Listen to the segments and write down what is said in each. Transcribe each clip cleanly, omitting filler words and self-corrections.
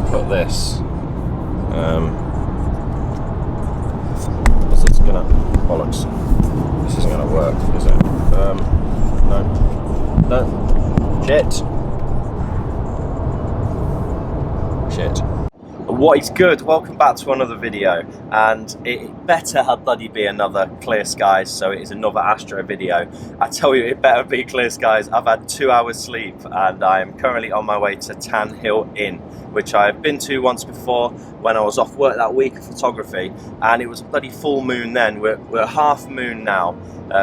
put this. This is gonna bollocks. This isn't gonna work, is it? No. Shit. What is good? Welcome back to another video, and it better bloody be another clear skies, so it is another Astro video. I tell you, it better be clear skies. I've had 2 hours sleep and I am currently on my way to Tan Hill Inn, which I've been to once before when I was off work that week of photography, and it was a bloody full moon then. We're half moon now,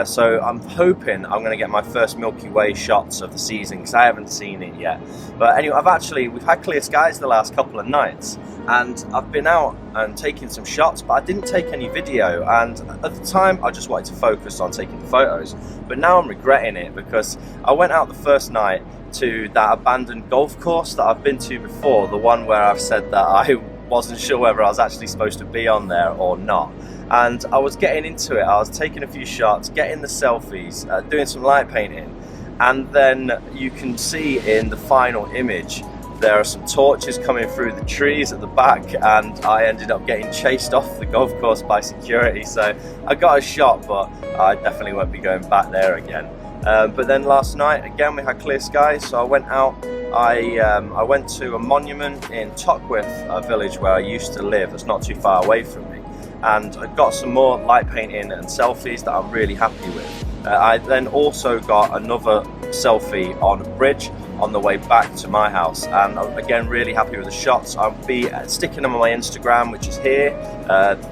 so I'm hoping I'm going to get my first Milky Way shots of the season, because I haven't seen it yet. But anyway, we've had clear skies the last couple of nights, and I've been out and taking some shots, but I didn't take any video, and at the time I just wanted to focus on taking the photos. But now I'm regretting it, because I went out the first night to that abandoned golf course that I've been to before, the one where I've said that I wasn't sure whether I was actually supposed to be on there or not. And I was getting into it, I was taking a few shots, getting the selfies, doing some light painting, and then you can see in the final image there are some torches coming through the trees at the back, and I ended up getting chased off the golf course by security. So I got a shot, but I definitely won't be going back there again. But then last night, again, we had clear skies, so I went out. I went to a monument in Tockwith, a village where I used to live. It's not too far away from me. And I got some more light painting and selfies that I'm really happy with. I then also got another selfie on a bridge on the way back to my house, and I'm again really happy with the shots. I'll be sticking them on my Instagram, which is here.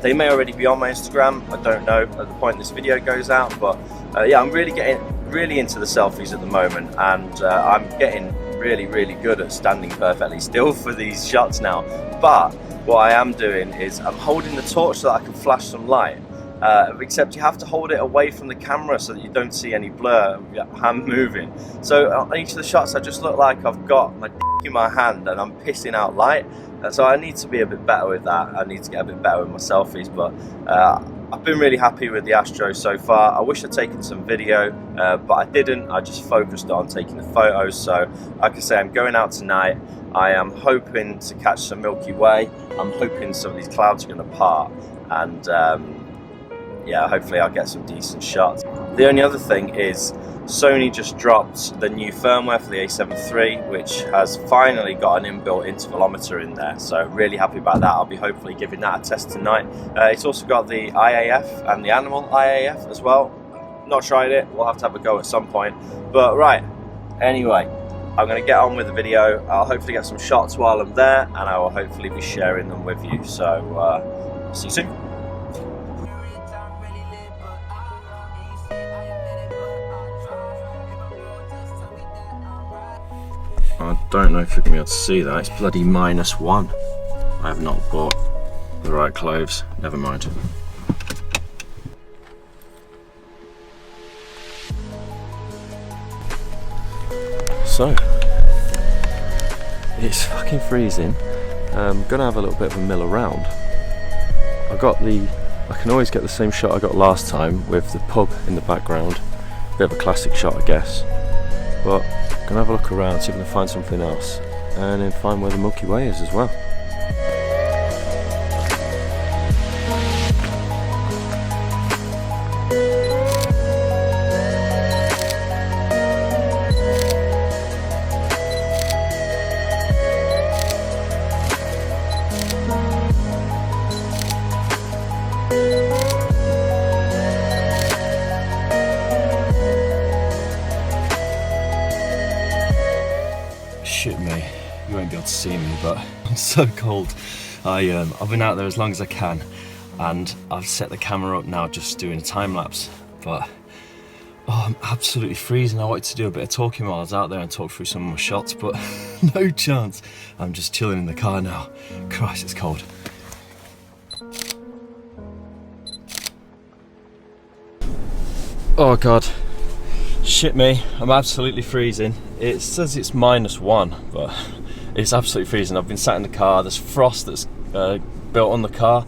They may already be on my Instagram, I don't know at the point this video goes out, but yeah, I'm really getting into the selfies at the moment, and I'm getting really good at standing perfectly still for these shots now. But what I am doing is I'm holding the torch so that I can flash some light. Except you have to hold it away from the camera so that you don't see any blur, hand moving. So on each of the shots I just look like I've got my in my hand and I'm pissing out light. So I need to be a bit better with that. I need to get a bit better with my selfies, but I've been really happy with the Astro so far. I wish I'd taken some video, but I didn't. I just focused on taking the photos. So like I say, I'm going out tonight. I am hoping to catch some Milky Way. I'm hoping some of these clouds are going to part, and yeah, hopefully I'll get some decent shots. The only other thing is Sony just dropped the new firmware for the A73, which has finally got an inbuilt intervalometer in there, so really happy about that. I'll be hopefully giving that a test tonight. It's also got the IAF and the animal IAF as well. Not tried it, we'll have to have a go at some point. But right, anyway, I'm going to get on with the video. I'll hopefully get some shots while I'm there, and I will hopefully be sharing them with you. So see you soon. I don't know if you're going to be able to see that, it's bloody -1. I have not bought the right clothes, never mind. So, it's fucking freezing. I'm going to have a little bit of a mill around. I can always get the same shot I got last time with the pub in the background. Bit of a classic shot, I guess. But I'm gonna have a look around, see if I can find something else, and then find where the Milky Way is as well. Shit me, you won't be able to see me, but I'm so cold. I've been out there as long as I can, and I've set the camera up now just doing a time lapse, but I'm absolutely freezing. I wanted to do a bit of talking while I was out there and talk through some of my shots, but no chance. I'm just chilling in the car now. Christ, it's cold. Oh God. Shit me, I'm absolutely freezing. It says it's -1, but it's absolutely freezing. I've been sat in the car, there's frost that's built on the car.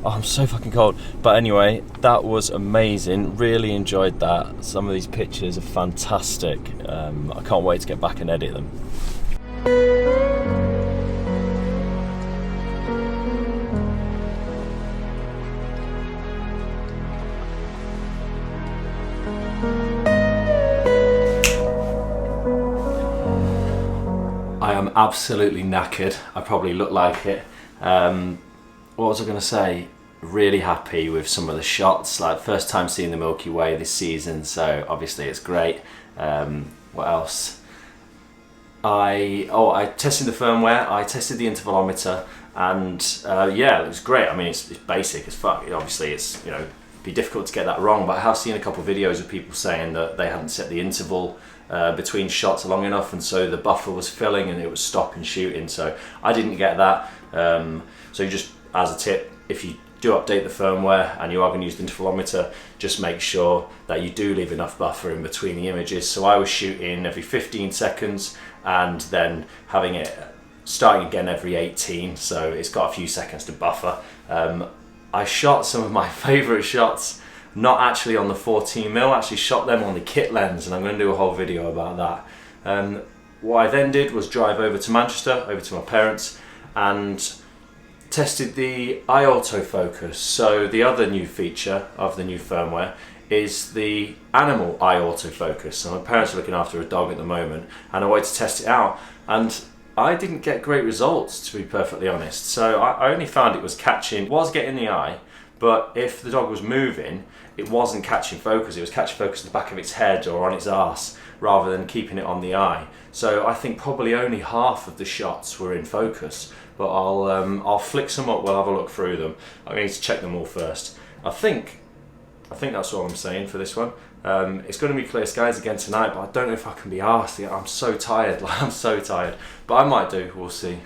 Oh, I'm so fucking cold. But anyway, that was amazing, really enjoyed that. Some of these pictures are fantastic. I can't wait to get back and edit them. I'm absolutely knackered. I probably look like it. What was I going to say? Really happy with some of the shots. Like, first time seeing the Milky Way this season, so obviously it's great. What else? I tested the firmware. I tested the intervalometer, and yeah, it was great. I mean, it's basic as fuck. Obviously, it's, you know, be difficult to get that wrong, but I have seen a couple of videos of people saying that they hadn't set the interval between shots long enough, and so the buffer was filling and it was stopping shooting. So I didn't get that. So you just, as a tip, if you do update the firmware and you are going to use the intervalometer, just make sure that you do leave enough buffer in between the images. So I was shooting every 15 seconds and then having it starting again every 18, so it's got a few seconds to buffer. I shot some of my favourite shots not actually on the 14mm, actually shot them on the kit lens, and I'm going to do a whole video about that. What I then did was drive over to Manchester, over to my parents, and tested the eye autofocus. So the other new feature of the new firmware is the animal eye autofocus. So my parents are looking after a dog at the moment, and I wanted to test it out, and I didn't get great results, to be perfectly honest. So I only found it was getting the eye, but if the dog was moving, it wasn't catching focus. It was catching focus at the back of its head or on its arse, rather than keeping it on the eye. So I think probably only half of the shots were in focus, but I'll flick some up, we'll have a look through them. I need to check them all first. I think that's all I'm saying for this one. It's going to be clear skies again tonight, but I don't know if I can be arsed. I'm so tired, I'm so tired. But I might do, we'll see.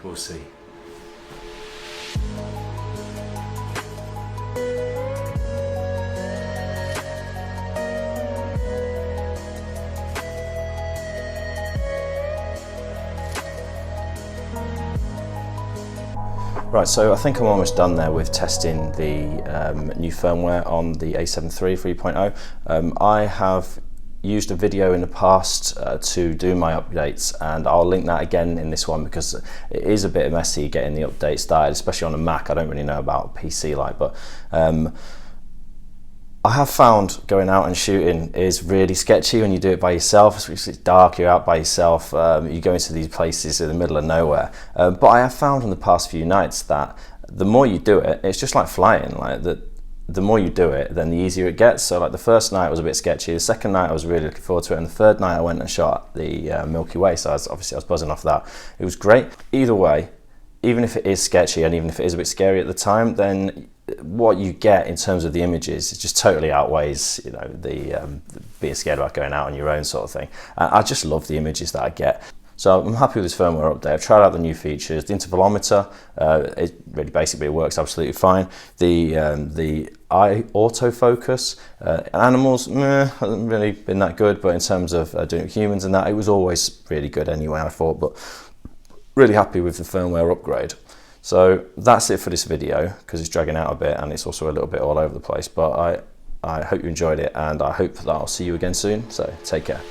Right, so I think I'm almost done there with testing the new firmware on the A73 3.0. I have used a video in the past to do my updates, and I'll link that again in this one because it is a bit messy getting the update started, especially on a Mac. I don't really know about PC like, but I have found going out and shooting is really sketchy when you do it by yourself. It's dark, you're out by yourself, you go into these places in the middle of nowhere. But I have found in the past few nights that the more you do it, it's just like flying. Like the more you do it, then the easier it gets. So like the first night was a bit sketchy, the second night I was really looking forward to it, and the third night I went and shot the Milky Way, so I was buzzing off that. It was great. Either way, even if it is sketchy and even if it is a bit scary at the time, then what you get in terms of the images it just totally outweighs, you know, the being scared about going out on your own sort of thing. I just love the images that I get. So I'm happy with this firmware update. I've tried out the new features. The intervalometer, it really basically works absolutely fine. The eye autofocus, animals, hasn't really been that good, but in terms of doing it with humans and that, it was always really good anyway, I thought, but really happy with the firmware upgrade. So that's it for this video, because it's dragging out a bit and it's also a little bit all over the place, but I hope you enjoyed it, and I hope that I'll see you again soon, so take care.